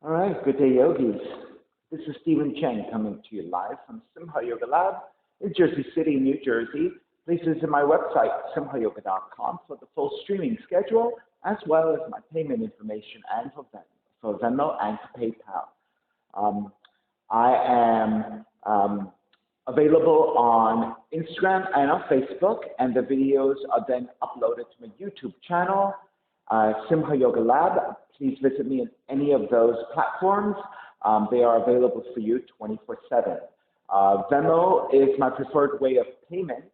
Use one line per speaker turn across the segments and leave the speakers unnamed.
All right, good day, yogis. This is Stephen Cheng coming to you live from Simha Yoga Lab in Jersey City, New Jersey. Please visit my website, simhayoga.com, for the full streaming schedule, as well as my payment information and for Venmo and for PayPal. I am available on Instagram and on Facebook, and the videos are then uploaded to my YouTube channel, Simha Yoga Lab. Please visit me in any of those platforms. They are available for you 24/7. Venmo is my preferred way of payment,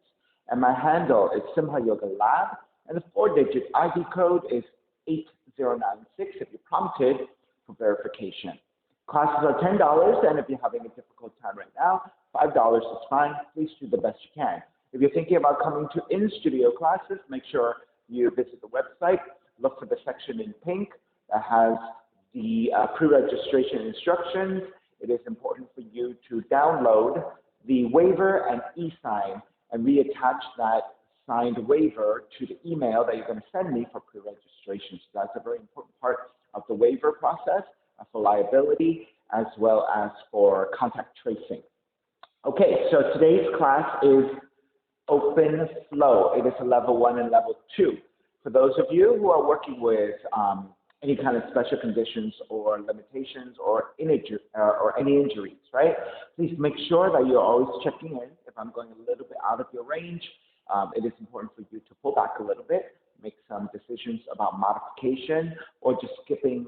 and my handle is Simha Yoga Lab, and the 4-digit ID code is 8096 if you're prompted for verification. Classes are $10, and if you're having a difficult time right now, $5 is fine. Please do the best you can. If you're thinking about coming to in-studio classes, make sure you visit the website. Look for the section in pink that has the pre-registration instructions. It is important for you to download the waiver and e-sign and reattach that signed waiver to the email that you're going to send me for pre-registration. So that's a very important part of the waiver process for liability as well as for contact tracing. Okay, so today's class is open flow. It is a level 1 and level 2. For those of you who are working with any kind of special conditions or limitations or any injuries, right? Please make sure that you're always checking in. If I'm going a little bit out of your range, it is important for you to pull back a little bit, make some decisions about modification, or just skipping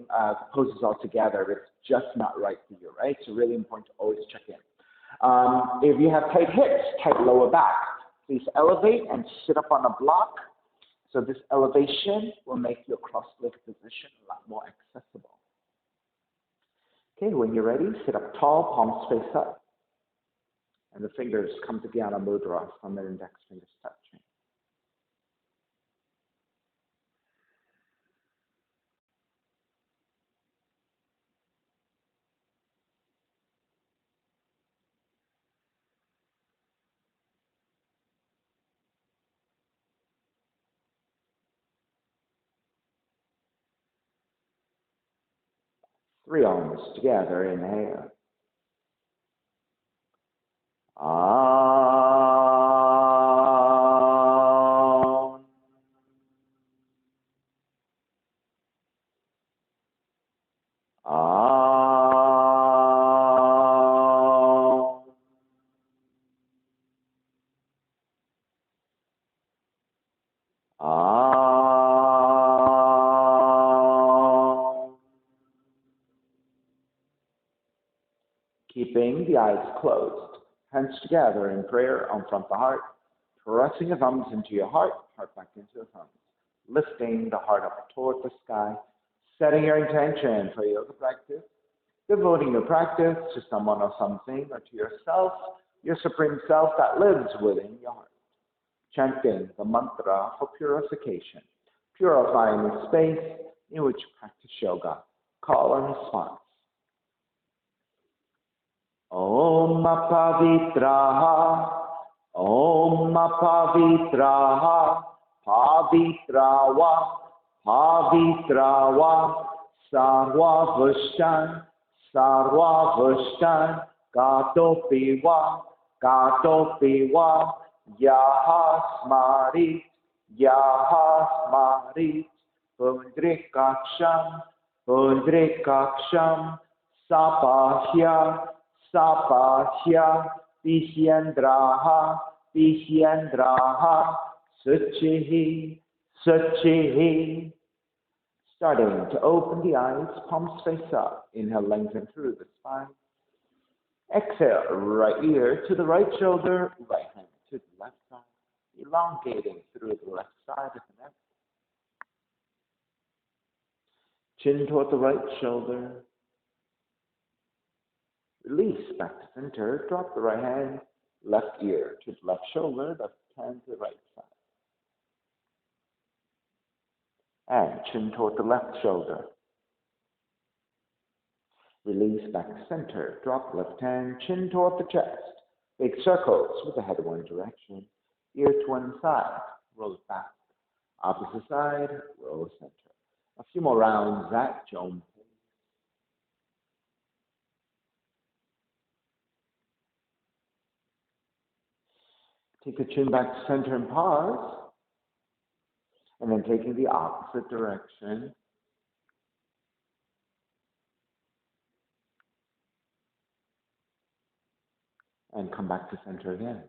poses altogether. It's just not right for you, right? So really important to always check in. If you have tight hips, tight lower back, please elevate and sit up on a block. So this elevation will make your cross-legged position a lot more accessible. Okay, when you're ready, sit up tall, palms face up, and the fingers come to Dhyana Mudra, thumb and index fingers touching. Three arms together, inhale. Keeping the eyes closed, hands together in prayer on front of the heart, pressing the thumbs into your heart, heart back into the thumbs, lifting the heart up toward the sky, setting your intention for yoga practice, devoting your practice to someone or something or to yourself, your supreme self that lives within your heart. Chanting the mantra for purification, purifying the space in which you practice yoga. Call and response. Om Pavitraha, Om Pavitraha, Pavitrawa, Pavitrawa, Sarvavashtan, Sarvavashtan, Gatopiva, Gatopiva, Yahasmarit, Yahasmarit, Pundrikaksham, Pundrikaksham, Sapahya, Sapahya, Visyendraha, Visyendraha, Suchihi, Suchihi. Starting to open the eyes, palms face up. Inhale, lengthen through the spine. Exhale, right ear to the right shoulder, right hand to the left side. Elongating through the left side of the neck. Chin toward the right shoulder. Release back to center. Drop the right hand, left ear to the left shoulder, left hand to the right side. And chin toward the left shoulder. Release back to center. Drop left hand, chin toward the chest. Big circles with the head in one direction. Ear to one side. Roll it back. Opposite side, roll center. A few more rounds at your own pace. Take the chin back to center and pause. And then taking the opposite direction. And come back to center again.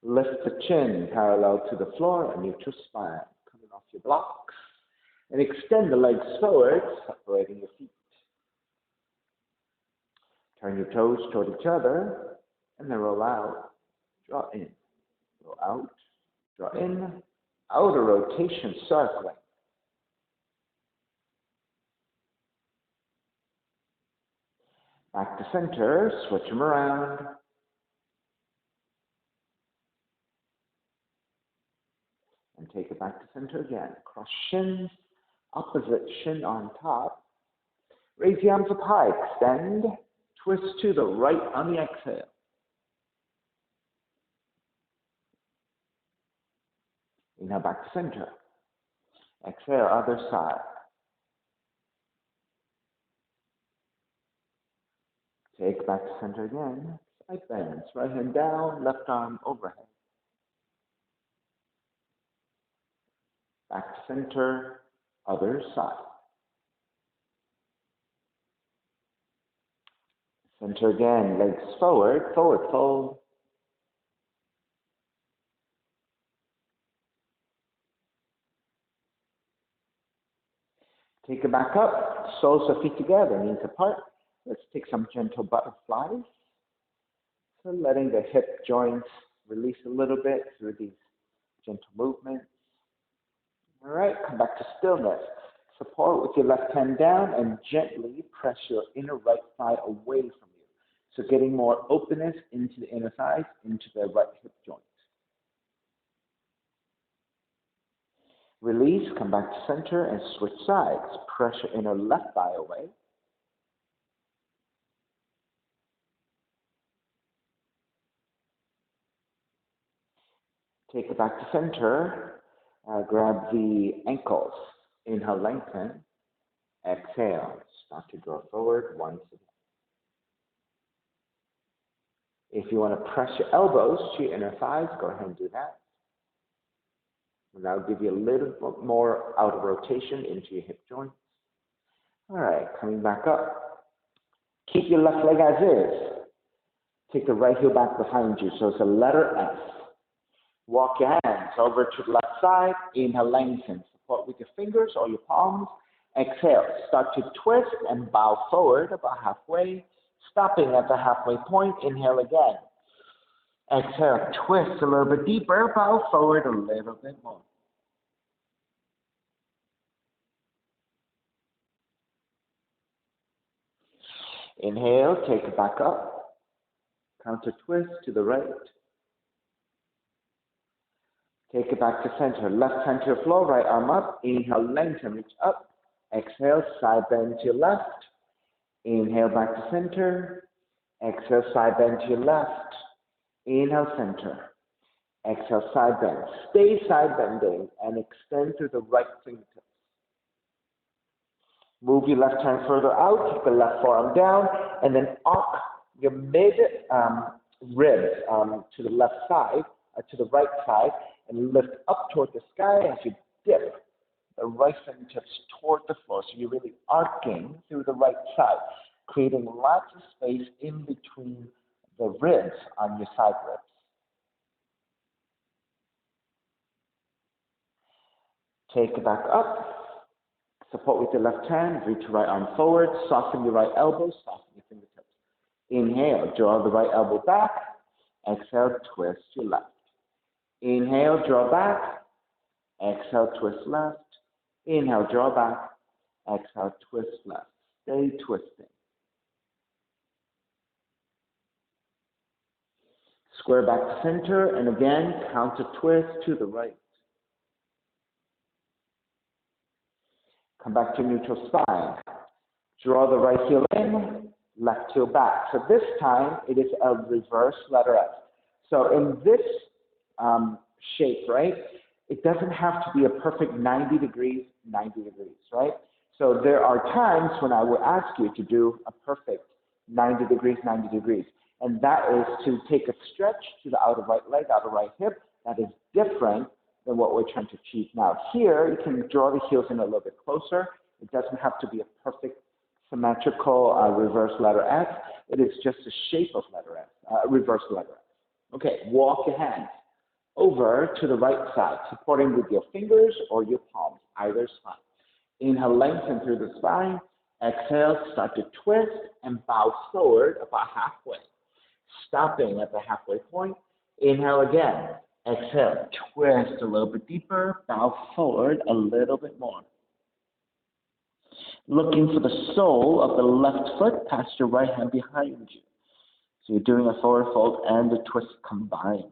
Lift the chin parallel to the floor, a neutral spine, coming off your blocks. And extend the legs forward, separating your feet. Turn your toes toward each other, and then roll out, draw in, roll out, draw in, outer rotation, circling. Back to center, switch them around. And take it back to center again. Cross shins, opposite shin on top. Raise the arms up high, extend, twist to the right on the exhale. Inhale back to center. Exhale, other side. Take back to center again. Side bends, right hand down, left arm overhead. Back to center, other side. Center again, legs forward, forward fold. Take it back up, soles of feet together, knees apart. Let's take some gentle butterflies. So letting the hip joints release a little bit through these gentle movements. All right, come back to stillness. Support with your left hand down and gently press your inner right thigh away from you. So getting more openness into the inner thighs, into the right hip joint. Release, come back to center and switch sides. Press your inner left thigh away. Take it back to center. Grab the ankles. Inhale, lengthen. Exhale, start to draw forward once again. If you want to press your elbows to your inner thighs, go ahead and do that. And that'll give you a little bit more outer rotation into your hip joints. All right, coming back up. Keep your left leg as is. Take the right heel back behind you, so it's a letter S. Walk your hands over to the left side. Inhale, lengthen. Support with your fingers or your palms. Exhale, start to twist and bow forward about halfway. Stopping at the halfway point, inhale again. Exhale, twist a little bit deeper, bow forward a little bit more. Inhale, take it back up. Counter twist to the right. Take it back to center. Left hand to the floor, right arm up. Inhale, lengthen, reach up. Exhale, side bend to your left. Inhale, back to center. Exhale, side bend to your left. Inhale, center. Exhale, side bend. Stay side bending and extend through the right fingertips. Move your left hand further out, keep the left forearm down, and then arc your mid ribs to the left side, to the right side, and lift up toward the sky as you dip the right fingertips toward the floor. So you're really arcing through the right side, creating lots of space in between the ribs on your side ribs. Take it back up. Support with your left hand. Reach your right arm forward. Soften your right elbow. Soften your fingertips. Inhale. Draw the right elbow back. Exhale. Twist your left. Inhale. Draw back. Exhale. Twist left. Inhale. Draw back. Exhale. Twist left. Stay twisting. Square back to center. And again, counter twist to the right. Come back to neutral spine. Draw the right heel in, left heel back. So this time, it is a reverse letter S. So in this shape, right, it doesn't have to be a perfect 90 degrees, right? So there are times when I will ask you to do a perfect 90 degrees, 90 degrees. And that is to take a stretch to the outer right leg, outer right hip. That is different than what we're trying to achieve now. Here, you can draw the heels in a little bit closer. It doesn't have to be a perfect symmetrical reverse letter S. It is just a shape of letter S, reverse letter S. Okay, walk your hands over to the right side, supporting with your fingers or your palms, either side. Inhale, lengthen through the spine. Exhale, start to twist and bow forward about halfway. Stopping at the halfway point. Inhale again. Exhale, twist a little bit deeper, bow forward a little bit more. Looking for the sole of the left foot past your right hand behind you. So you're doing a forward fold and a twist combined.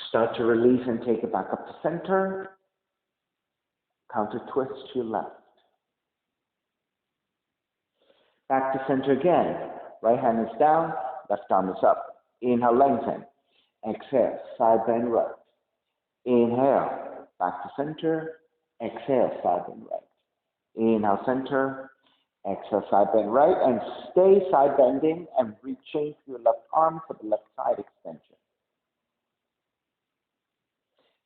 Start to release and take it back up to center. Counter twist to your left. Back to center again. Right hand is down, left arm is up. Inhale, lengthen. Exhale, side bend right. Inhale, back to center. Exhale, side bend right. Inhale, center. Exhale, side bend right. And stay side bending and reaching through your left arm for the left side extension.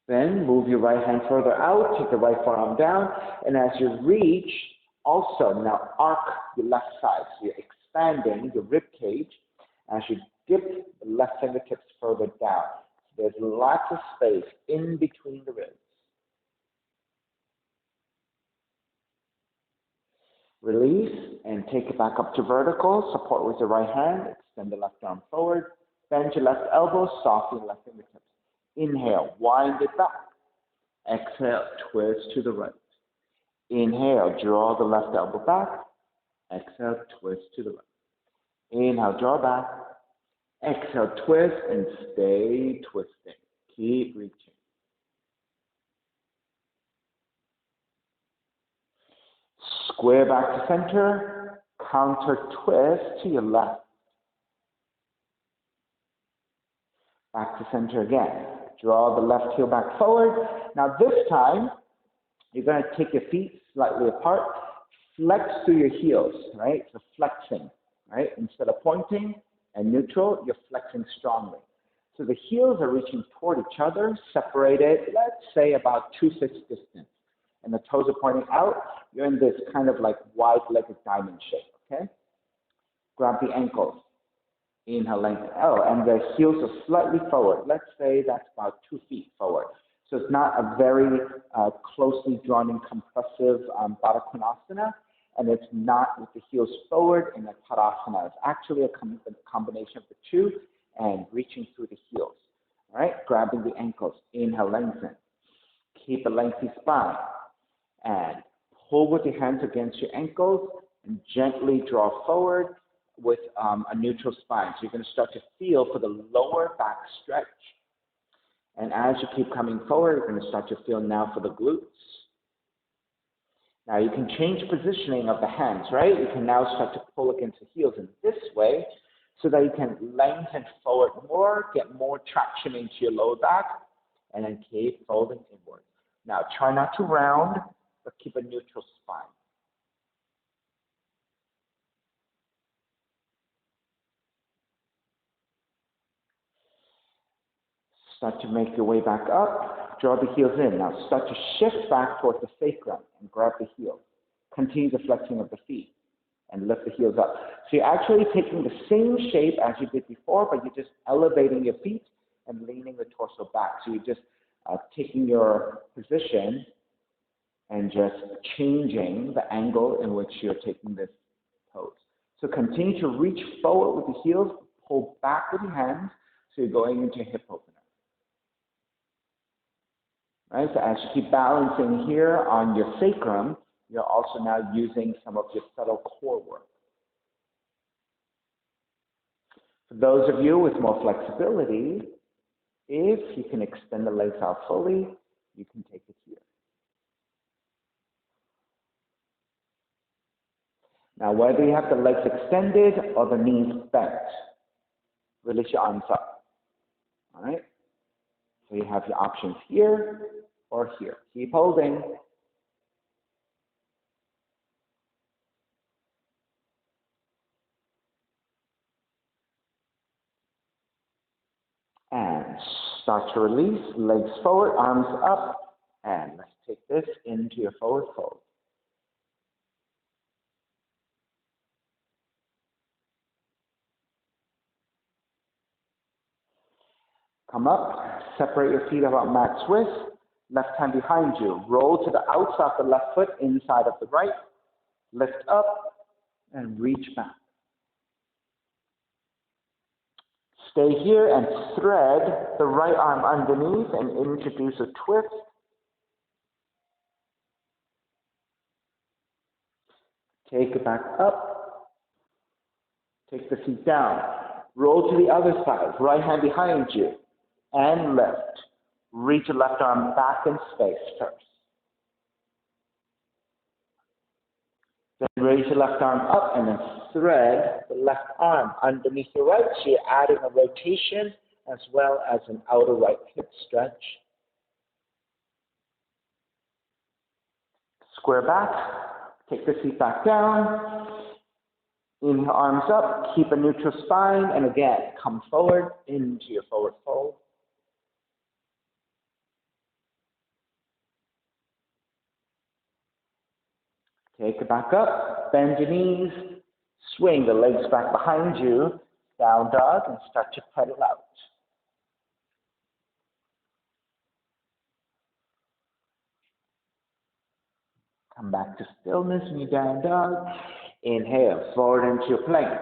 Then move your right hand further out, take the right forearm down, and as you reach, also now arc your left side. So you're expanding your rib cage as you dip the left fingertips further down. So there's lots of space in between the ribs. Release and take it back up to vertical. Support with the right hand. Extend the left arm forward. Bend your left elbow, soften your left fingertips. Inhale, wind it back. Exhale, twist to the right. Inhale, draw the left elbow back. Exhale, twist to the right. Inhale, draw back. Exhale, twist and stay twisting. Keep reaching. Square back to center. Counter twist to your left. Back to center again. Draw the left heel back forward. Now this time, you're going to take your feet slightly apart. Flex through your heels, right? So flexing, right? Instead of pointing and neutral, you're flexing strongly. So the heels are reaching toward each other, separated, let's say about 2 fists distance. And the toes are pointing out. You're in this kind of like wide-legged diamond shape, okay? Grab the ankles. Inhale, lengthen. Oh, and the heels are slightly forward. Let's say that's about 2 feet forward. So it's not a very closely drawn and compressive Baddha Konasana, and it's not with the heels forward in a Tadasana. It's actually a combination of the two and reaching through the heels. All right, grabbing the ankles. Inhale, lengthen. Keep a lengthy spine. And pull with your hands against your ankles and gently draw forward with a neutral spine. So you're going to start to feel for the lower back stretch. And as you keep coming forward, you're going to start to feel now for the glutes. Now you can change positioning of the hands, right? You can now start to pull against the heels in this way so that you can lengthen forward more, get more traction into your lower back, and then keep folding inward. Now try not to round, but keep a neutral spine. Start to make your way back up. Draw the heels in. Now start to shift back towards the sacrum and grab the heels. Continue the flexing of the feet and lift the heels up. So you're actually taking the same shape as you did before, but you're just elevating your feet and leaning the torso back. So you're just taking your position and just changing the angle in which you're taking this pose. So continue to reach forward with the heels, pull back with your hands, so you're going into hip opener. Right, so as you keep balancing here on your sacrum, you're also now using some of your subtle core work. For those of you with more flexibility, if you can extend the legs out fully, you can take it here. Now, whether you have the legs extended or the knees bent, release your arms up. All right? So you have your options here or here. Keep holding. And start to release, legs forward, arms up, and let's take this into your forward fold. Come up, separate your feet about max width, left hand behind you. Roll to the outside of the left foot, inside of the right. Lift up and reach back. Stay here and thread the right arm underneath and introduce a twist. Take it back up. Take the feet down. Roll to the other side, right hand behind you. And lift. Reach the left arm back in space first. Then raise your left arm up and then thread the left arm underneath your right. So you're adding a rotation as well as an outer right hip stretch. Square back. Take the feet back down. Inhale, arms up. Keep a neutral spine. And again, come forward into your forward fold. Take it back up, bend your knees, swing the legs back behind you, down dog, and start to pedal out. Come back to stillness in your down dog. Inhale, forward into your plank.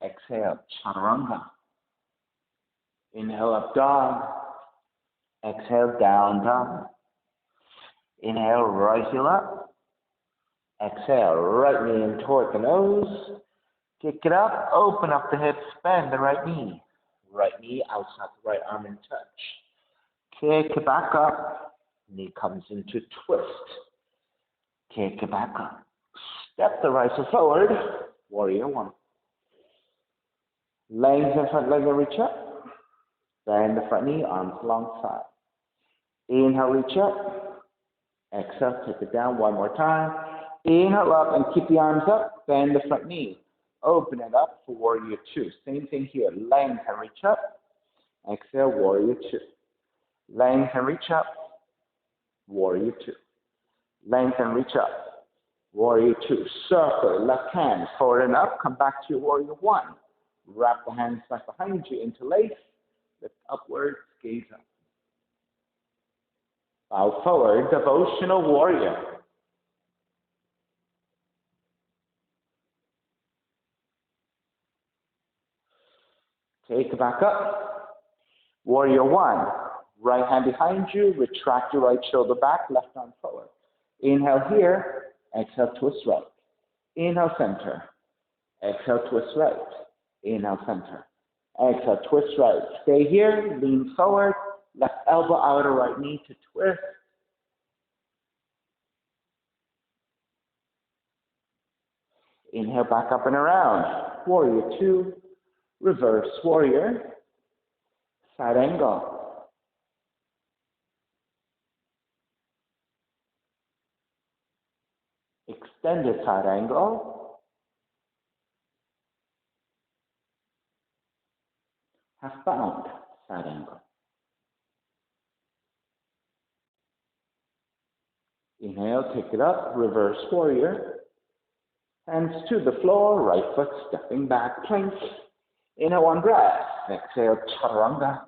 Exhale, chaturanga. Inhale, up dog. Exhale, down dog. Inhale, right heel up. Exhale, right knee in toward the nose. Kick it up, open up the hips, bend the right knee. Right knee outside the right arm in touch. Kick it back up. Knee comes into twist. Kick it back up. Step the right foot forward. Warrior one. Legs in front leg and reach up. Bend the front knee, arms alongside. Inhale, reach up. Exhale, take it down one more time. Inhale up and keep the arms up. Bend the front knee. Open it up for warrior two. Same thing here. Length and reach up. Exhale, warrior two. Length and reach up. Warrior two. Length and reach up. Warrior two. Circle, left hand forward and up. Come back to your warrior one. Wrap the hands back behind you, interlace. Lift upwards, gaze up. Bow forward, devotional warrior. Take it back up. Warrior one. Right hand behind you. Retract your right shoulder back. Left arm forward. Inhale here. Exhale, twist right. Inhale, center. Exhale, twist right. Inhale, center. Exhale, twist right. Stay here. Lean forward. Left elbow, outer right knee to twist. Inhale, back up and around. Warrior two. Reverse warrior. Side angle. Extended side angle. Half bound side angle. Inhale, take it up, reverse warrior. Hands to the floor, right foot stepping back, plank. Inhale, one breath. Exhale, chaturanga.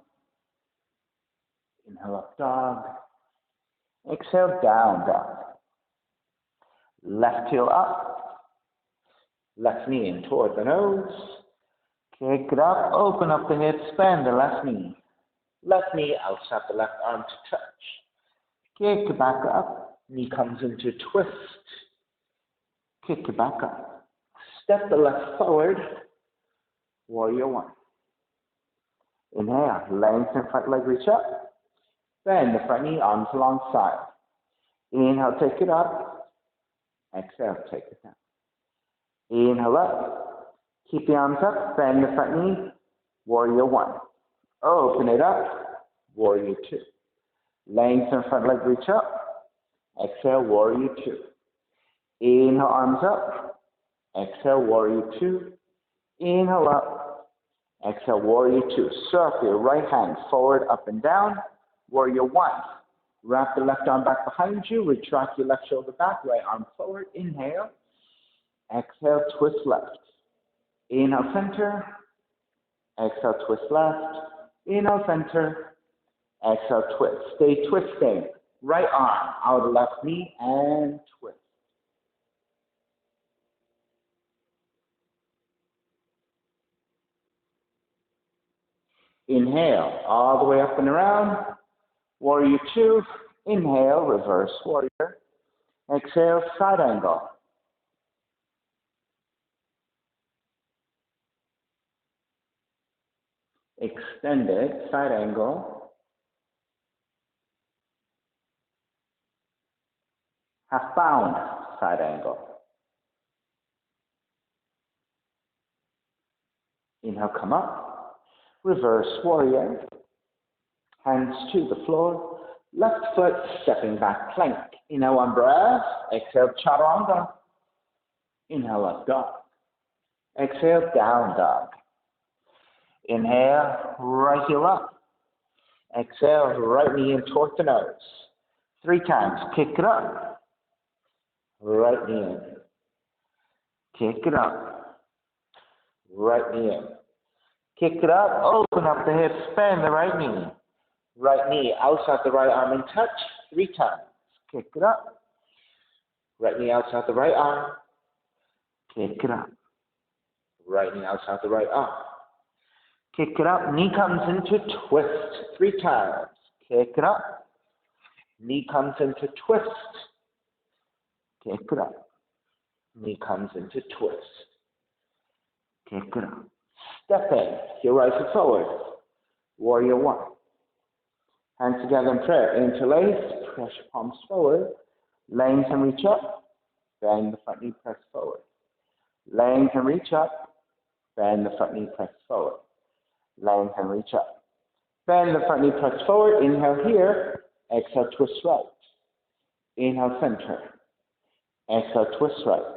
Inhale, up dog. Exhale, down dog. Left heel up. Left knee in toward the nose. Kick it up, open up the hips, bend the left knee. Left knee outside the left arm to touch. Kick it back up. Knee comes into twist. Kick it back up. Step the left forward. Warrior one. Inhale, lengthen front leg, reach up. Bend the front knee, arms alongside. Inhale, take it up. Exhale, take it down. Inhale up. Keep the arms up. Bend the front knee. Warrior one. Open it up. Warrior two. Lengthen front leg, reach up. Exhale, warrior two. Inhale, arms up. Exhale, warrior two. Inhale up. Exhale, warrior two. Circle your right hand forward, up and down. Warrior one. Wrap the left arm back behind you. Retract your left shoulder back, right arm forward. Inhale. Exhale, twist left. Inhale, center. Exhale, twist left. Inhale, center. Exhale, twist. Stay twisting. Right arm out of left knee and twist. Inhale, all the way up and around. Warrior two. Inhale, reverse warrior. Exhale, side angle. Extended side angle. Half bound side angle. Inhale, come up. Reverse warrior. Hands to the floor. Left foot stepping back plank. Inhale, one breath. Exhale, chaturanga. Inhale, up dog. Exhale, down dog. Inhale, right heel up. Exhale, right knee in towards the nose. 3 times. Kick it up. Right knee in. Kick it up. Right knee in. Kick it up. Open up the hips. Bend the right knee. Right knee outside the right arm and touch. 3 times. Kick it up. Right knee outside the right arm. Kick it up. Right knee outside the right arm. Kick it up. Knee comes into twist. 3 times. Kick it up. Knee comes into twist. Kick it up. Knee comes into twist. Kick it up. Step in. Heel right foot forward. Warrior one. Hands together in prayer. Interlace. Press your palms forward. Lengthen and reach up. Bend the front knee. Press forward. Lengthen and reach up. Bend the front knee. Press forward. Lengthen and reach up. Bend the front knee. Press forward. Inhale here. Exhale. Twist right. Inhale. Center. Exhale. Twist right.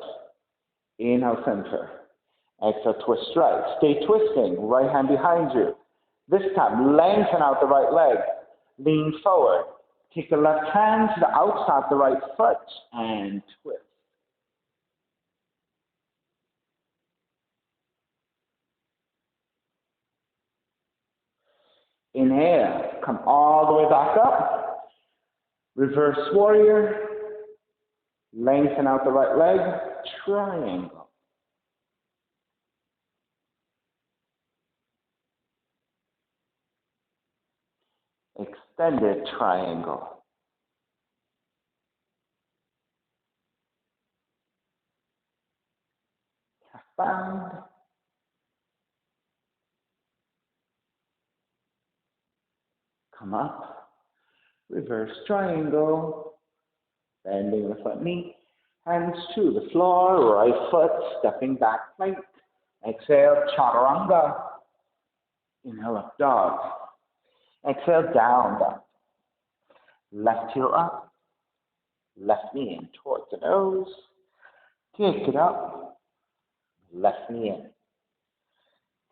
Inhale. Center. Exhale. Twist right. Stay twisting. Right hand behind you. This time, lengthen out the right leg. Lean forward. Take the left hand to the outside of the right foot and twist. Inhale. Come all the way back up. Reverse warrior. Lengthen out the right leg. Triangle. Extended triangle. Half bound. Come up. Reverse triangle. Bending the front knee. Hands to the floor. Right foot stepping back plank. Exhale, chaturanga. Inhale, up dog. Exhale, down dog. Left heel up. Left knee in towards the nose. Kick it up. Left knee in.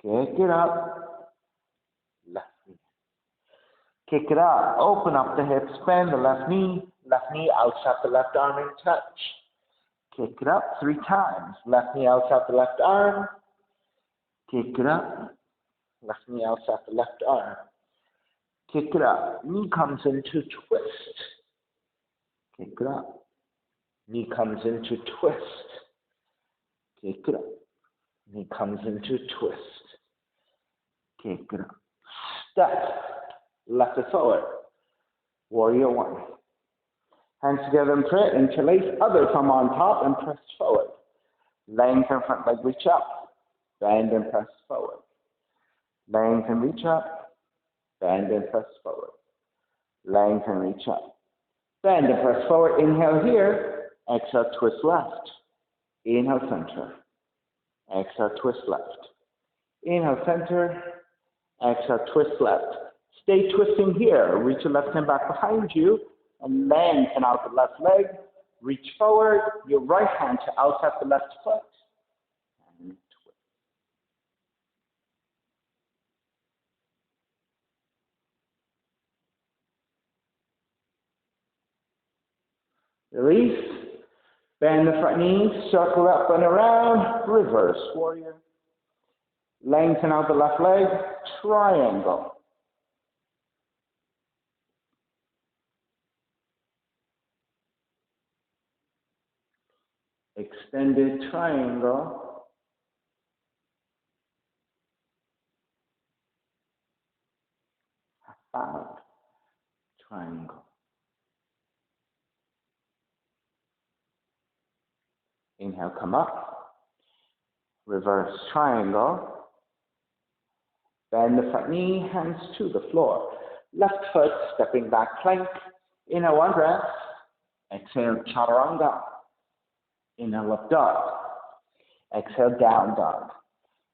Kick it up. Left knee in. Kick it up. Open up the hips. Bend the left knee. Left knee outside the left arm and touch. Kick it up 3 times. Left knee outside the left arm. Kick it up. Left knee outside the left arm. Kick it up. Knee comes into twist. Kick it up. Knee comes into twist. Kick it up. Knee comes into twist. Kick it up. Step. Left foot forward. Warrior one. Hands together in prayer. Interlace. Other thumb on top and press forward. Lengthen front leg. Reach up. Bend and press forward. Lengthen. Reach up. Bend and press forward. Lengthen, reach up. Bend and press forward. Inhale here. Exhale, twist left. Inhale, center. Exhale, twist left. Inhale, center. Exhale, twist left. Stay twisting here. Reach your left hand back behind you and lengthen out the left leg. Reach forward. Your right hand to outside the left foot. And twist. Release. Bend the front knee, circle up and around, reverse warrior. Lengthen out the left leg, triangle. Extended triangle. Half triangle. Inhale, come up. Reverse triangle. Bend the front knee, hands to the floor. Left foot stepping back plank. Inhale, one breath. Exhale, chaturanga. Inhale, up dog. Exhale, down dog.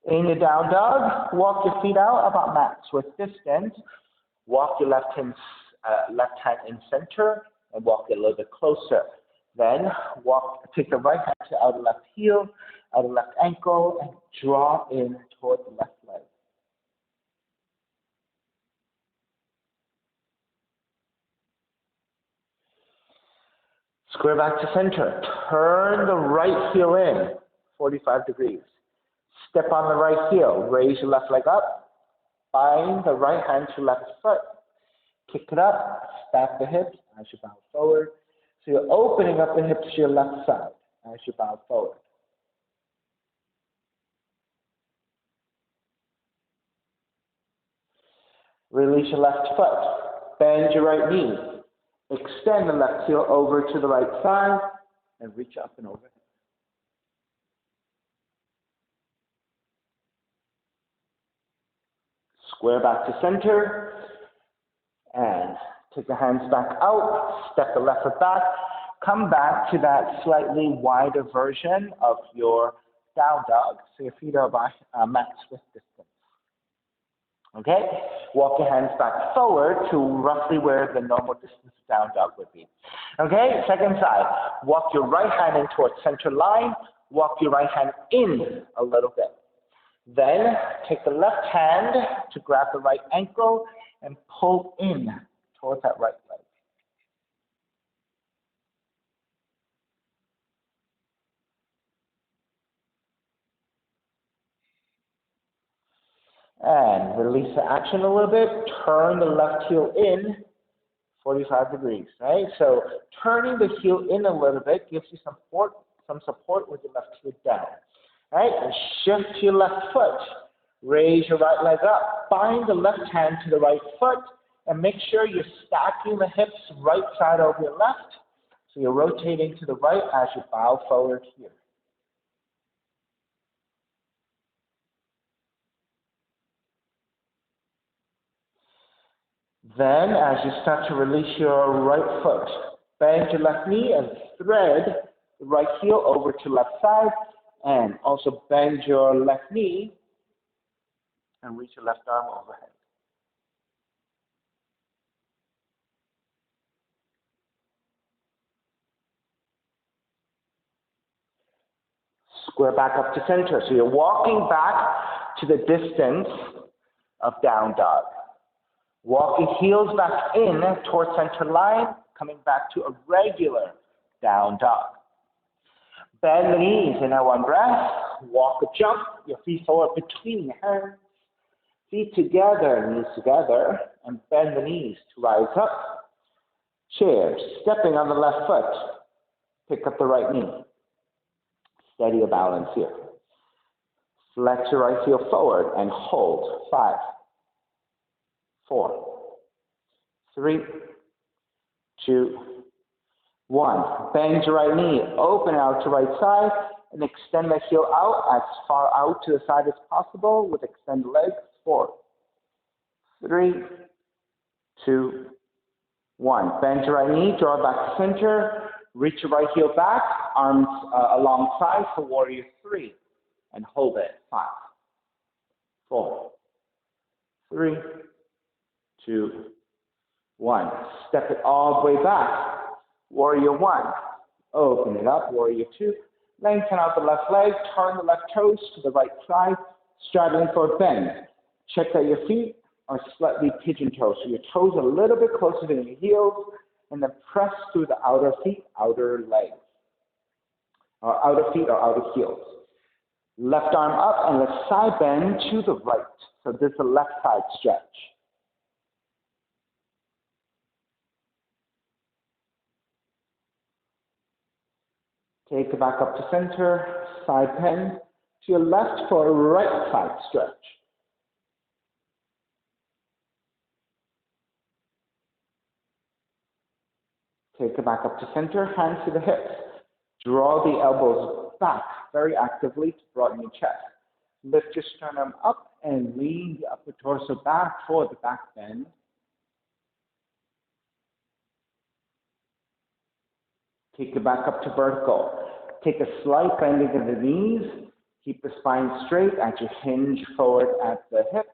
In your down dog, walk your feet out about max with distance. Walk your left hand in center and walk it a little bit closer. Then take the right hand to outer left heel, outer left ankle, and draw in toward the left leg. Square back to center. Turn the right heel in, 45 degrees. Step on the right heel. Raise your left leg up. Bind the right hand to left foot. Kick it up. Stack the hips as you bow forward. So you're opening up the hips to your left side as you bow forward. Release your left foot. Bend your right knee. Extend the left heel over to the right side and reach up and over. Square back to center and take the hands back out. Step the left foot back. Come back to that slightly wider version of your down dog. So your feet are by max width distance. Okay? Walk your hands back forward to roughly where the normal distance of down dog would be. Okay? Second side. Walk your right hand in towards center line. Walk your right hand in a little bit. Then take the left hand to grab the right ankle and pull in towards that right leg. And release the action a little bit. Turn the left heel in 45 degrees, right? So turning the heel in a little bit gives you some support with your left heel down, right? And shift to your left foot. Raise your right leg up. Bind the left hand to the right foot and make sure you're stacking the hips right side over your left. So you're rotating to the right as you bow forward here. Then, as you start to release your right foot, bend your left knee and thread the right heel over to left side, and also bend your left knee and reach your left arm overhead. Square back up to center. So you're walking back to the distance of down dog. Walk your heels back in towards center line, coming back to a regular down dog. Bend the knees in a one breath. Walk a jump, your feet forward between your hands. Feet together, knees together, and bend the knees to rise up. Chair, stepping on the left foot. Pick up the right knee. Steady your balance here. Flex your right heel forward and hold. 5, 4, 3, 2, 1. Bend your right knee, open out to right side, and extend the heel out as far out to the side as possible with extended legs. 4, 3, 2, 1. Bend your right knee, draw back to center, reach your right heel back, arms alongside for warrior 3, and hold it. 5, 4, 3, 2, 1. Step it all the way back. Warrior 1. Open it up. Warrior 2. Lengthen out the left leg. Turn the left toes to the right side. Straddling for a bend. Check that your feet are slightly pigeon toes. So your toes are a little bit closer than your heels. and then press through the outer feet, outer legs, or outer feet or outer heels. Left arm up and let's side bend to the right. So this is a left side stretch. Take it back up to center, side bend to your left for a right side stretch. Take it back up to center, hands to the hips. Draw the elbows back very actively to broaden your chest. Lift your sternum up and lean the upper torso back for the back bend. Take it back up to vertical. Take a slight bending of the knees. Keep the spine straight as you hinge forward at the hips.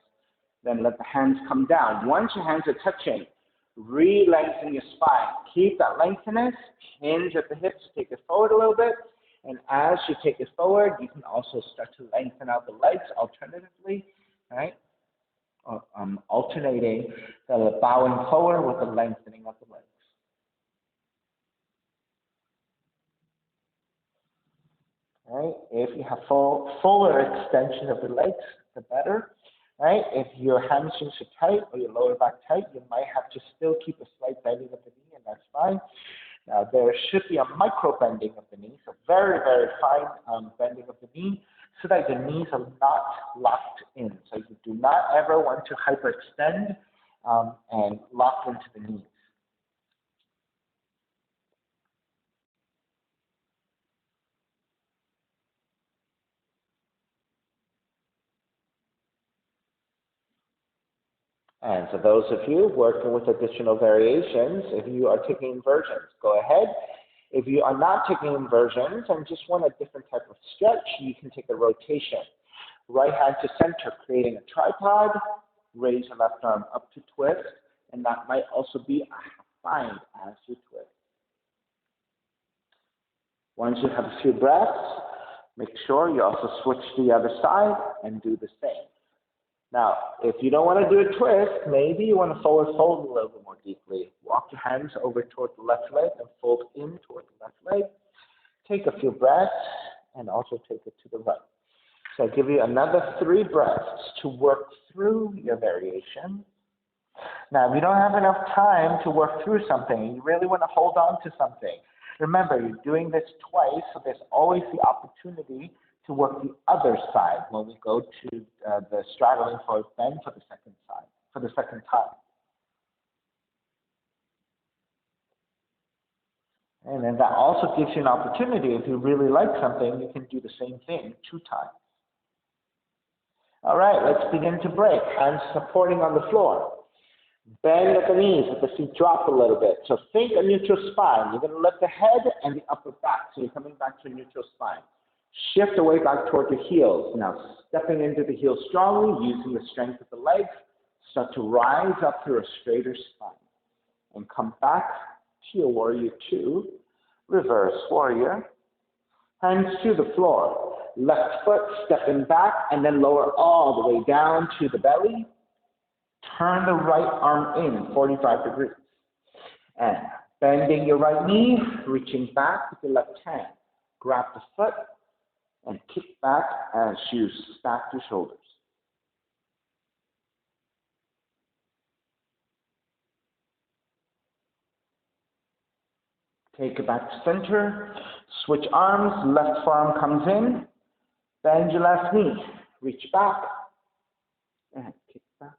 Then let the hands come down. Once your hands are touching, re-lengthen your spine. Keep that lengthiness. Hinge at the hips. Take it forward a little bit. And as you take it forward, you can also start to lengthen out the legs alternatively, right? Alternating the bowing forward with the lengthening of the legs. Right? If you have fuller extension of the legs, the better. Right? If your hamstrings are tight or your lower back tight, you might have to still keep a slight bending of the knee, and that's fine. Now, there should be a micro bending of the knee, so very, very fine bending of the knee, so that your knees are not locked in. So you do not ever want to hyperextend and lock into the knees. And for those of you working with additional variations, if you are taking inversions, go ahead. If you are not taking inversions and just want a different type of stretch, you can take a rotation. Right hand to center, creating a tripod, raise your left arm up to twist, and that might also be a bind as you twist. Once you have a few breaths, make sure you also switch to the other side and do the same. Now, if you don't want to do a twist, maybe you want to forward fold a little bit more deeply. Walk your hands over toward the left leg and fold in toward the left leg. Take a few breaths and also take it to the right. So I'll give you another 3 breaths to work through your variation. Now, if you don't have enough time to work through something, you really want to hold on to something. Remember, you're doing this twice, so there's always the opportunity to work the other side when we go to the straddling forward bend for the second time. And then that also gives you an opportunity, if you really like something, you can do the same thing 2 times. All right, let's begin to break. Hands supporting on the floor. Bend at the knees, let the feet drop a little bit. So think a neutral spine. You're going to lift the head and the upper back, so you're coming back to a neutral spine. Shift away back toward the heels. Now, stepping into the heels strongly, using the strength of the legs, start to rise up through a straighter spine. And come back to your warrior 2, reverse warrior. Hands to the floor. Left foot stepping back and then lower all the way down to the belly. Turn the right arm in 45 degrees. And bending your right knee, reaching back with your left hand. Grab the foot and kick back as you stack your shoulders. Take it back to center. Switch arms. Left forearm comes in. Bend your left knee. Reach back and kick back.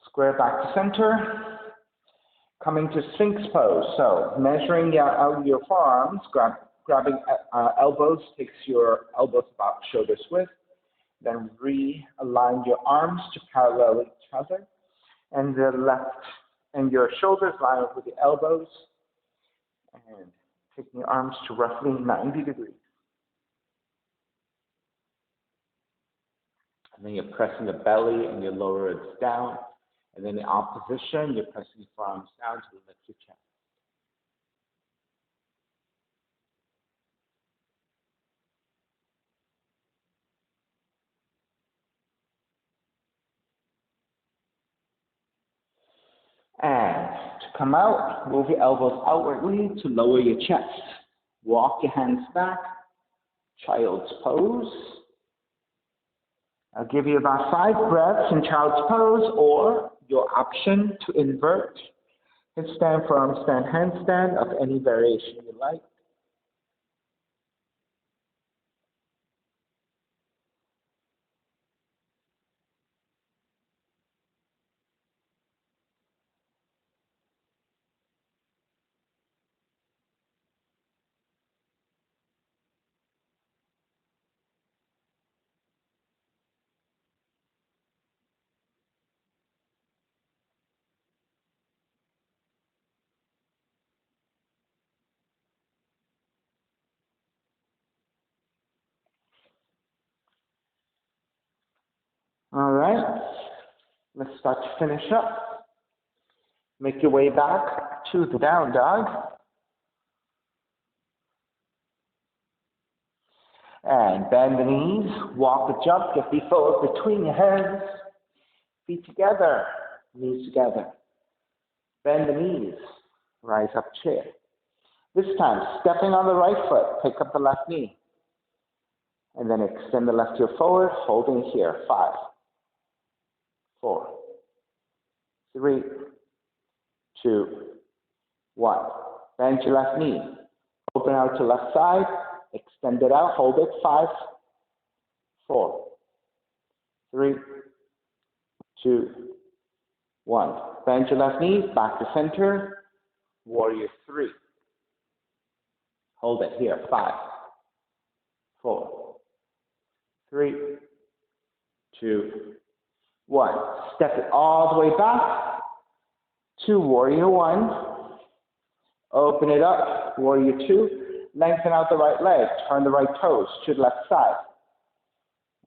Square back to center. Coming to Sphinx pose. So measuring out your forearms, grabbing elbows takes your elbows about shoulders width. Then realign your arms to parallel each other. And the left and your shoulders line up with the elbows. And taking your arms to roughly 90 degrees. And then you're pressing the belly and your lower ribs down. And then in opposition, you're pressing your forearms down to lift your chest. And to come out, move your elbows outwardly to lower your chest. Walk your hands back, child's pose. I'll give you about 5 breaths in child's pose, or your option to invert, headstand, firm stand, handstand of any variation you like. All right, let's start to finish up. Make your way back to the down dog. And bend the knees, walk the jump, get feet forward between your hands, feet together, knees together. Bend the knees, rise up chair. This time, stepping on the right foot, pick up the left knee. And then extend the left heel forward, holding here. 5, 4, 3, 2, 1. Bend your left knee. Open out to left side. Extend it out. Hold it. 5, 4, 3, 2, 1. Bend your left knee. Back to center. Warrior 3. Hold it here. 5, 4, 3, 2, 1. Step it all the way back to Warrior 1. Open it up, Warrior 2. Lengthen out the right leg. Turn the right toes to the left side.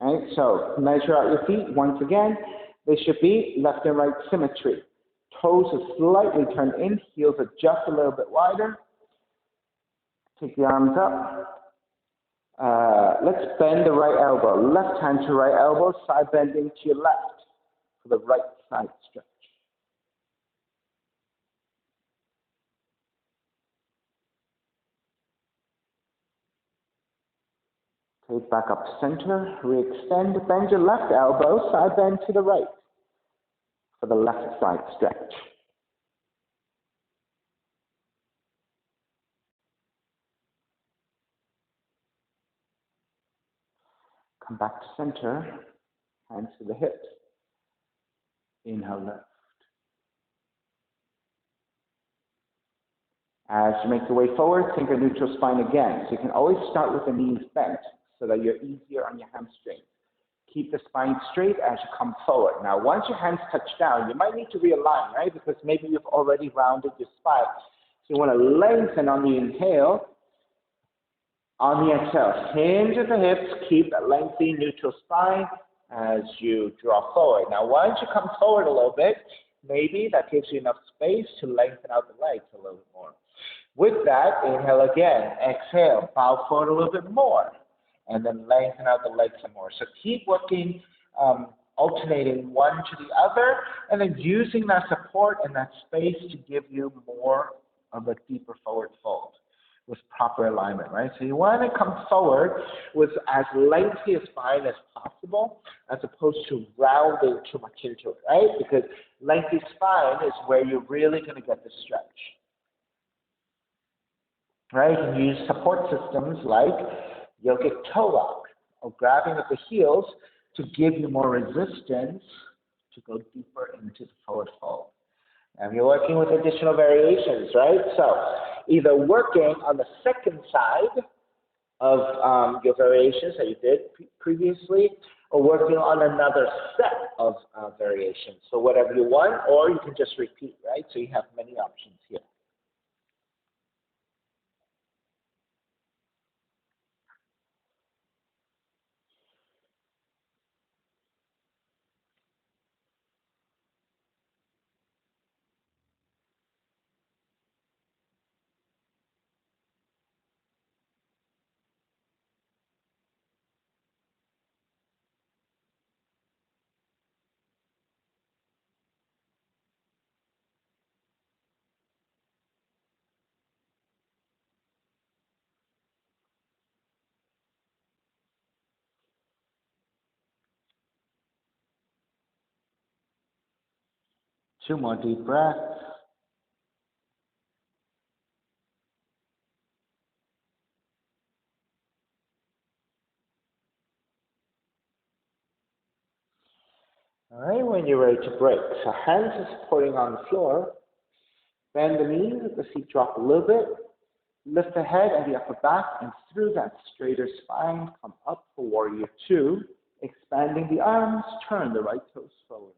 All right, so measure out your feet. Once again, they should be left and right symmetry. Toes are slightly turned in. Heels are just a little bit wider. Take the arms up. Let's bend the right elbow. Left hand to right elbow. Side bending to your left for the right side stretch. Take back up to center, re-extend, bend your left elbow, side bend to the right for the left side stretch. Come back to center, hands to the hips. Inhale left. As you make your way forward, think of neutral spine again. So you can always start with the knees bent so that you're easier on your hamstrings. Keep the spine straight as you come forward. Now, once your hands touch down, you might need to realign, right? Because maybe you've already rounded your spine. So you want to lengthen on the inhale. On the exhale, hinge at the hips. Keep a lengthy neutral spine as you draw forward. Now, once you come forward a little bit, maybe that gives you enough space to lengthen out the legs a little bit more. With that, inhale again. Exhale, bow forward a little bit more. And then lengthen out the legs some more. So keep working, alternating one to the other, and then using that support and that space to give you more of a deeper forward fold with proper alignment, right? So you want to come forward with as lengthy a spine as possible, as opposed to rounding too much into it, right? Because lengthy spine is where you're really going to get the stretch. Right? You can use support systems like yogic toe lock or grabbing at the heels to give you more resistance to go deeper into the forward fold. And you're working with additional variations, right? So either working on the second side of your variations that you did previously, or working on another set of variations. So whatever you want, or you can just repeat, right? So you have many options here. Two more deep breaths. All right, when you're ready to break, so hands are supporting on the floor. Bend the knees, let the feet drop a little bit. Lift the head and the upper back, and through that straighter spine, come up for warrior two. Expanding the arms, turn the right toes forward.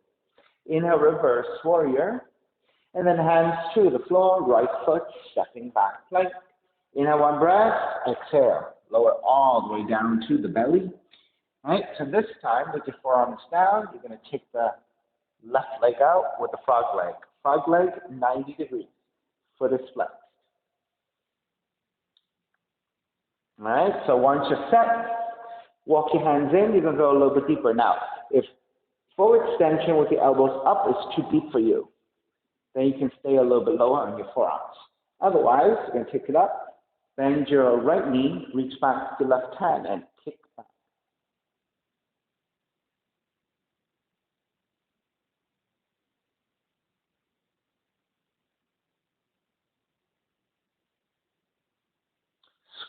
Inhale, reverse warrior. And then hands to the floor, right foot stepping back, plank. Inhale, one breath, exhale. Lower all the way down to the belly. All right, so this time with your forearms down, you're going to take the left leg out with the frog leg. Frog leg, 90 degrees. Foot is flexed. All right, so once you're set, walk your hands in. You're going to go a little bit deeper. Now, if full extension with the elbows up is too deep for you, then you can stay a little bit lower on your forearms. Otherwise, you're going to take it up, bend your right knee, reach back to the left hand, and kick back.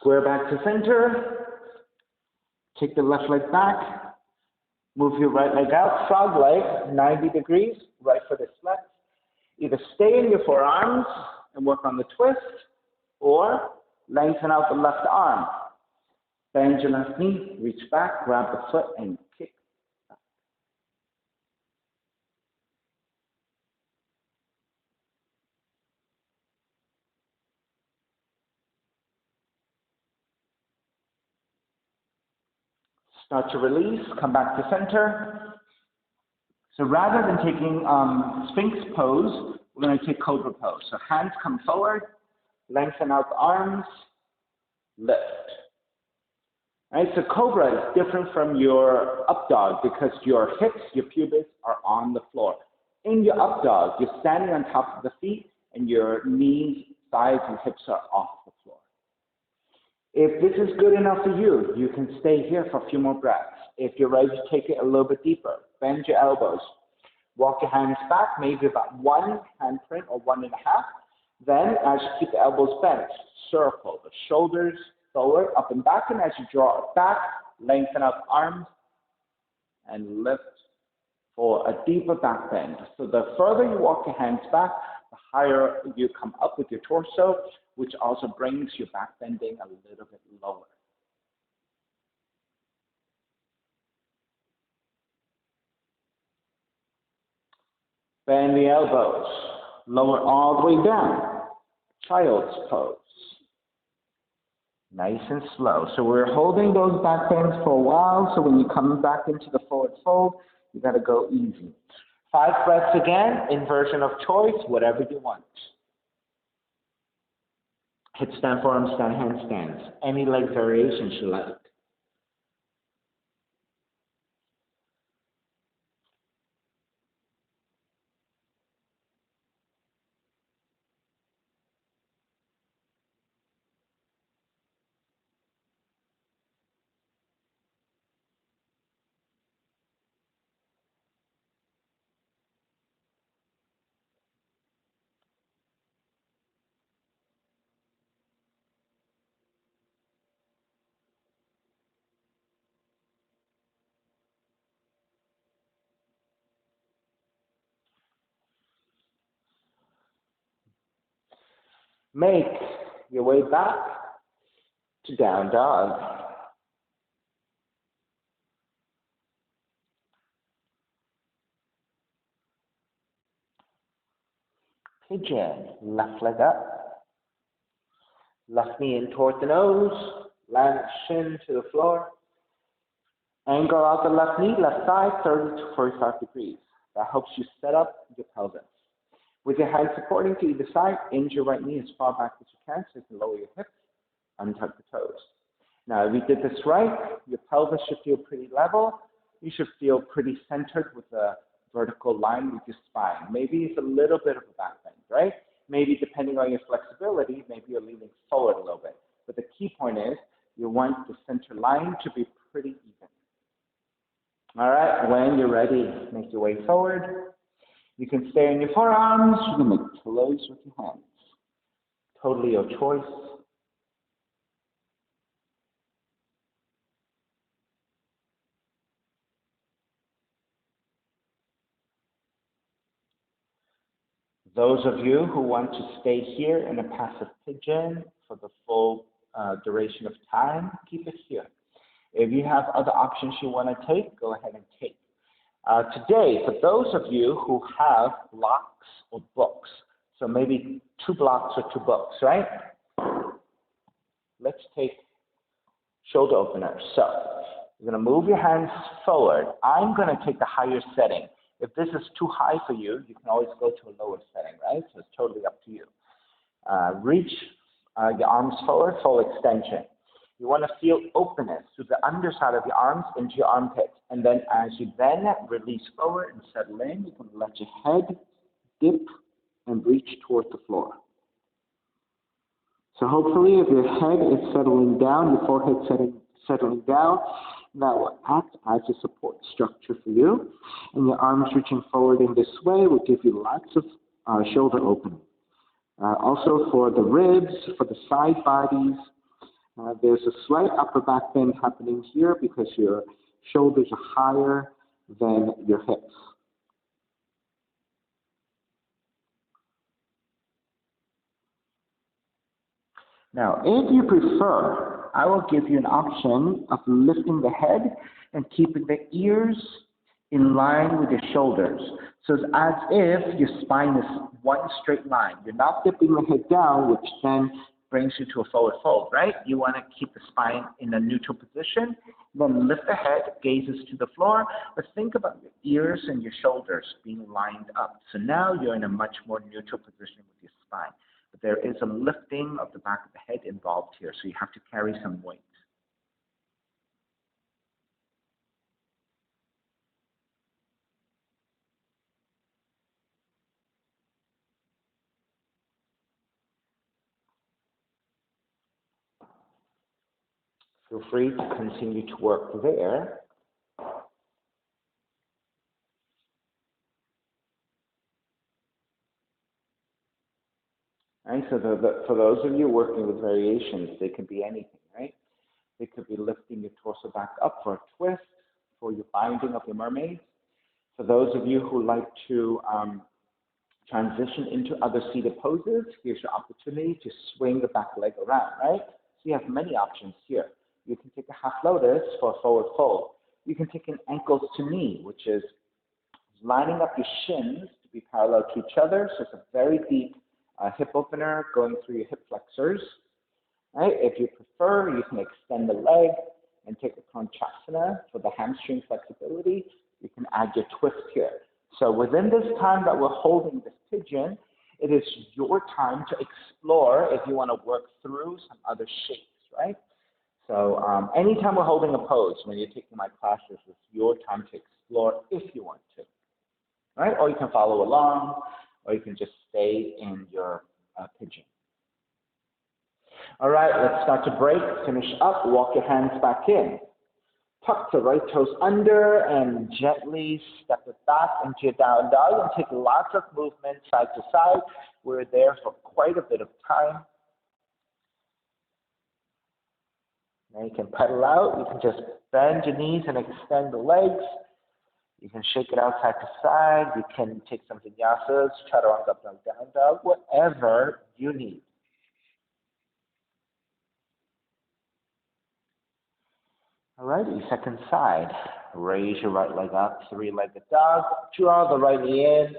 Square back to center. Take the left leg back. Move your right leg out. Frog leg, 90 degrees. Right foot is flexed. Either stay in your forearms and work on the twist, or lengthen out the left arm. Bend your left knee, reach back, grab the foot, and kick back. Start to release, come back to center. So rather than taking Sphinx pose, we're going to take Cobra pose. So hands come forward, lengthen out the arms, lift. All right, so Cobra is different from your up dog because your hips, your pubis are on the floor. In your up dog, you're standing on top of the feet and your knees, thighs, and hips are off the floor. If this is good enough for you, you can stay here for a few more breaths. If you're ready to take it a little bit deeper, bend your elbows. Walk your hands back, maybe about one handprint or 1.5. Then, as you keep the elbows bent, circle the shoulders forward, up and back. And as you draw it back, lengthen out the arms and lift for a deeper back bend. So the further you walk your hands back, the higher you come up with your torso, which also brings your back bending a little bit lower. Bend the elbows, lower all the way down. Child's pose. Nice and slow. So we're holding those back bends for a while, so when you come back into the forward fold, you got to go easy. 5 breaths again, inversion of choice, whatever you want. Headstand, forearm stand, handstands. Any leg variations you like. Make your way back to down dog. Pigeon, left leg up. Left knee in toward the nose. Land shin to the floor. Angle out the left knee, left side, 30 to 45 degrees. That helps you set up your pelvis. With your hands supporting to either side, hinge your right knee as far back as you can so you can lower your hips, untuck the toes. Now, if you did this right, your pelvis should feel pretty level. You should feel pretty centered with a vertical line with your spine. Maybe it's a little bit of a back bend, right? Maybe depending on your flexibility, maybe you're leaning forward a little bit. But the key point is you want the center line to be pretty even. All right, when you're ready, make your way forward. You can stay on your forearms. You can make pillows with your hands. Totally your choice. Those of you who want to stay here in a passive pigeon for the full duration of time, keep it here. If you have other options you want to take, go ahead and take. Today, for those of you who have blocks or books, so maybe 2 blocks or 2 books, right? Let's take shoulder openers. So you're going to move your hands forward. I'm going to take the higher setting. If this is too high for you, you can always go to a lower setting, right? So it's totally up to you. Reach your arms forward, full extension. You want to feel openness through the underside of your arms into your armpits. And then as you then release forward and settle in, you can let your head dip and reach toward the floor. So hopefully if your head is settling down, your forehead settling down, that will act as a support structure for you. And your arms reaching forward in this way will give you lots of shoulder opening. Also for the ribs, for the side bodies, there's a slight upper back bend happening here because your shoulders are higher than your hips. Now, if you prefer, I will give you an option of lifting the head and keeping the ears in line with your shoulders. So it's as if your spine is one straight line. You're not dipping the head down, which then brings you to a forward fold, right? You want to keep the spine in a neutral position, then lift the head, gazes to the floor, but think about your ears and your shoulders being lined up. So now you're in a much more neutral position with your spine. But there is a lifting of the back of the head involved here, so you have to carry some weight. Feel free to continue to work there. Right, so for those of you working with variations, they can be anything, right? They could be lifting your torso back up for a twist, for your binding of your mermaids. For those of you who like to transition into other seated poses, here's your opportunity to swing the back leg around, right? So you have many options here. You can take a half lotus for a forward fold. You can take an ankles to knee, which is lining up your shins to be parallel to each other. So it's a very deep hip opener going through your hip flexors. Right? If you prefer, you can extend the leg and take a conchasana for the hamstring flexibility. You can add your twist here. So within this time that we're holding this pigeon, it is your time to explore if you want to work through some other shapes, right? So anytime we're holding a pose, when you're taking my classes, it's your time to explore if you want to, right? Or you can follow along, or you can just stay in your pigeon. All right, let's start to break, finish up, walk your hands back in. Tuck the right toes under and gently step it back into your down dog and take lots of movement side to side. We're there for quite a bit of time. Now you can pedal out, you can just bend your knees and extend the legs. You can shake it out side to side. You can take some vinyasas, chaturanga, down dog, whatever you need. Alrighty, second side. Raise your right leg up, 3-legged dog. Draw the right knee in,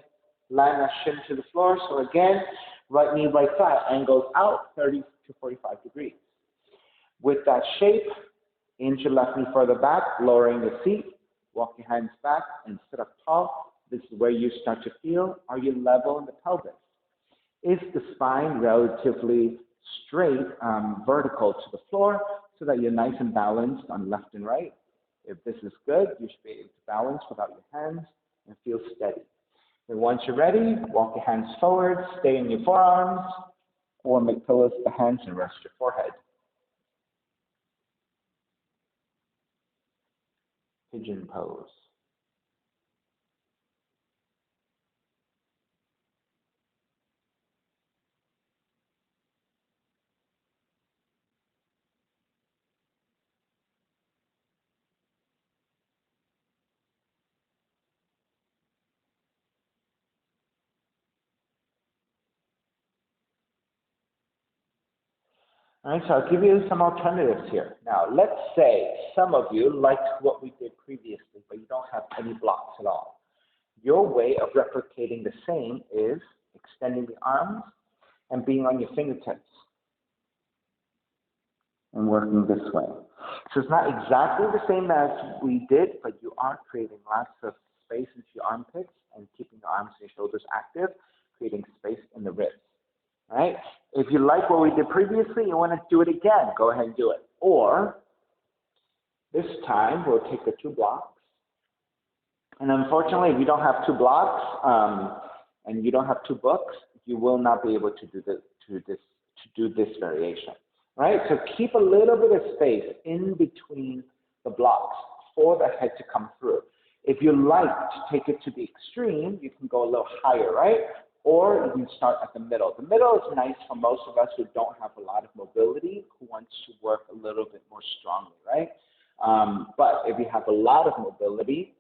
land that shin to the floor. So again, right knee, right thigh angles out 30 to 45 degrees. With that shape, inch your left knee further back, lowering the seat. Walk your hands back and sit up tall. This is where you start to feel, are you level in the pelvis? Is the spine relatively straight, vertical to the floor so that you're nice and balanced on left and right? If this is good, you should be able to balance without your hands and feel steady. And once you're ready, walk your hands forward, stay in your forearms, or make pillows with the hands and rest your forehead. Pigeon pose. All right, so I'll give you some alternatives here. Now, let's say some of you liked what we did previously, but you don't have any blocks at all. Your way of replicating the same is extending the arms and being on your fingertips and working this way. So it's not exactly the same as we did, but you are creating lots of space into your armpits and keeping your arms and your shoulders active, creating space in the ribs. All right? If you like what we did previously, you want to do it again, go ahead and do it. Or this time, we'll take the 2 blocks. And unfortunately, if you don't have 2 blocks and you don't have 2 books, you will not be able to do this variation. Right? So keep a little bit of space in between the blocks for the head to come through. If you like to take it to the extreme, you can go a little higher, right? Or you can start at the middle. The middle is nice for most of us who don't have a lot of mobility, who wants to work a little bit more strongly, right? But if you have a lot of mobility,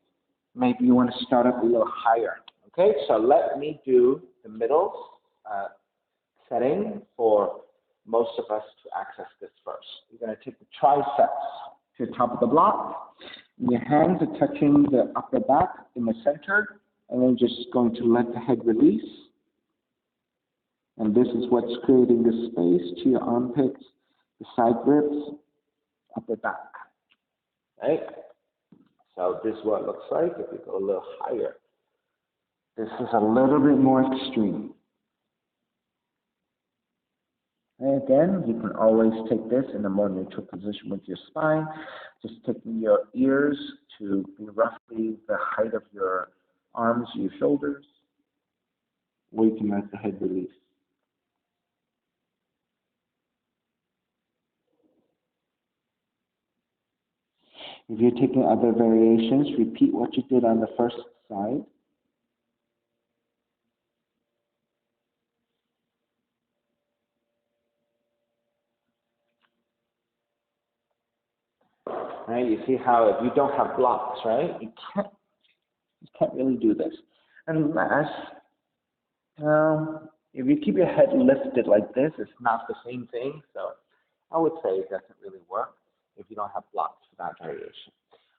maybe you want to start up a little higher. Okay, so let me do the middle setting for most of us to access this first. You're going to take the triceps to the top of the block. And your hands are touching the upper back in the center, and then just going to let the head release. And this is what's creating the space to your armpits, the side ribs, upper back. Right? So this is what it looks like if you go a little higher. This is a little bit more extreme. And again, you can always take this in a more neutral position with your spine, just taking your ears to be roughly the height of your arms, your shoulders, or you can let the head release. If you're taking other variations, repeat what you did on the first side. Right? You see how if you don't have blocks, right? You can't really do this unless if you keep your head lifted like this, it's not the same thing. So I would say it doesn't really work if you don't have blocks for that variation.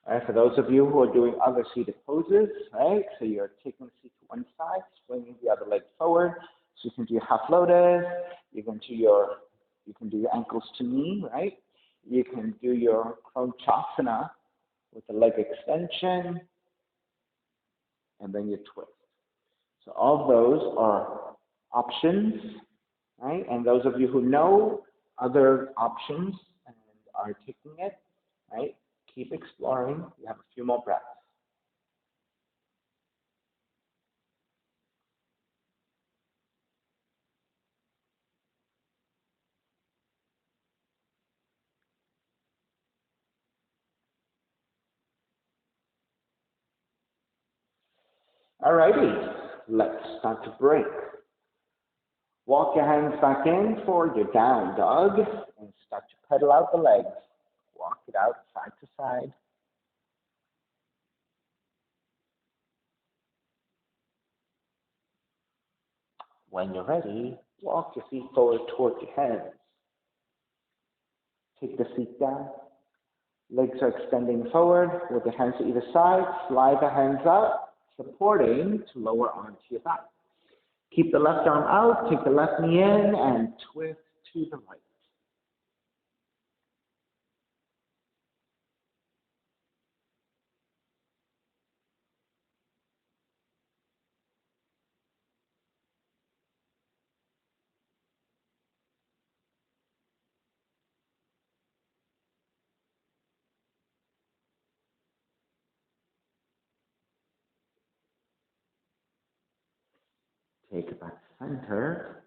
All right, for those of you who are doing other seated poses, right? So you're taking the seat to one side, swinging the other leg forward. So you can do your half lotus. You can do your ankles to knee, right? You can do your Kronchasana with the leg extension, and then you twist. So all of those are options, right? And those of you who know other options and are taking it, right? Keep exploring. You have a few more breaths. Alrighty, let's start to break. Walk your hands back in for your down dog and start to pedal out the legs. Walk it out side to side. When you're ready, walk your feet forward towards your hands. Take the feet down. Legs are extending forward with the hands to either side. Slide the hands up, supporting to lower onto your back. Keep the left arm out, take the left knee in, and twist to the right. Take it back to center.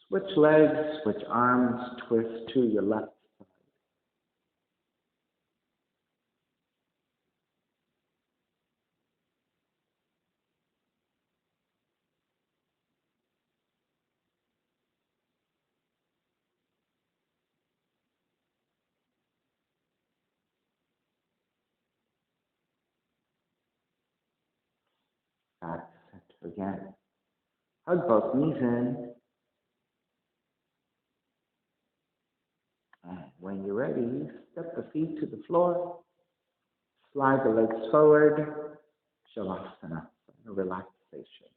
Switch legs, switch arms, twist to your left side. Back to center again. Hug both knees in. When you're ready, step the feet to the floor, slide the legs forward, Shavasana, relaxation.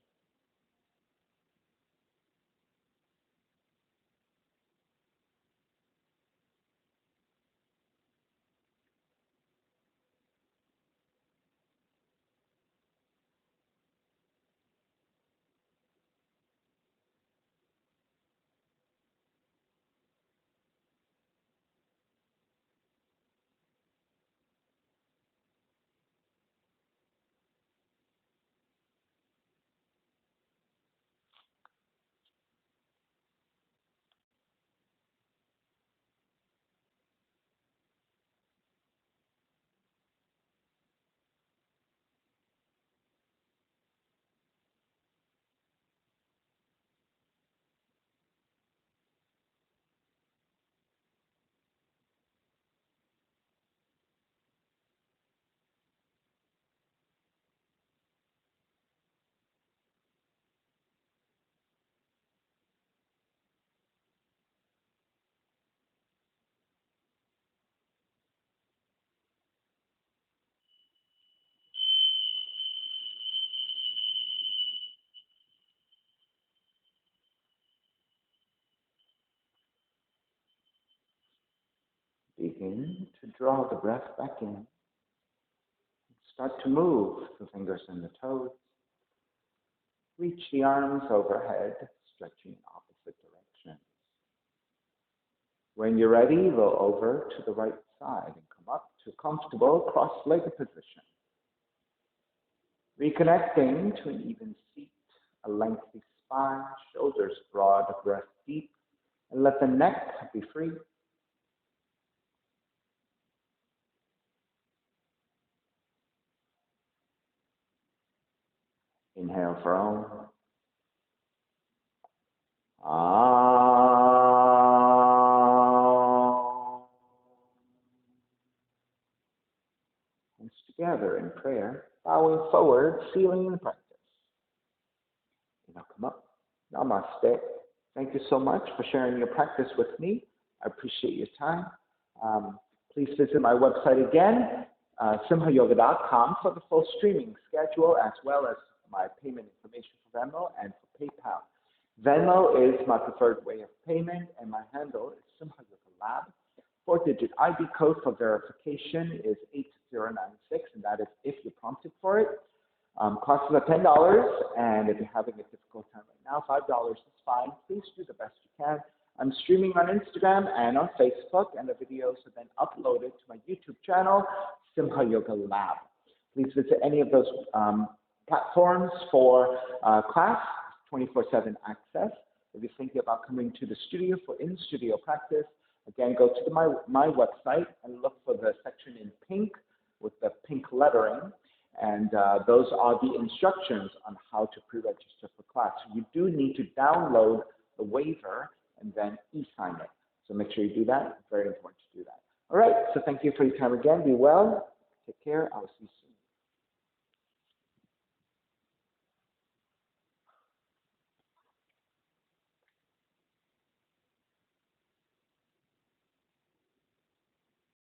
Begin to draw the breath back in. Start to move the fingers and the toes. Reach the arms overhead, stretching in opposite directions. When you're ready, roll over to the right side and come up to a comfortable cross-legged position. Reconnecting to an even seat, a lengthy spine, shoulders broad, breath deep, and let the neck be free. Inhale for Om. Hands together in prayer, bowing forward, sealing the practice. Now come up. Namaste. Thank you so much for sharing your practice with me. I appreciate your time. Please visit my website again, simhayoga.com, for the full streaming schedule, as well as my payment information for Venmo and for PayPal. Venmo is my preferred way of payment, and my handle is Simha Yoga Lab. 4-digit ID code for verification is 8096, and that is if you're prompted for it. Costs about $10, and if you're having a difficult time right now, $5 is fine. Please do the best you can. I'm streaming on Instagram and on Facebook, and the videos are then uploaded to my YouTube channel, Simha Yoga Lab. Please visit any of those platforms for class, 24/7 access. If you're thinking about coming to the studio for in-studio practice, again, go to my website and look for the section in pink with the pink lettering. And those are the instructions on how to pre-register for class. You do need to download the waiver and then e-sign it. So make sure you do that. It's very important to do that. All right, so thank you for your time again. Be well. Take care. I'll see you soon.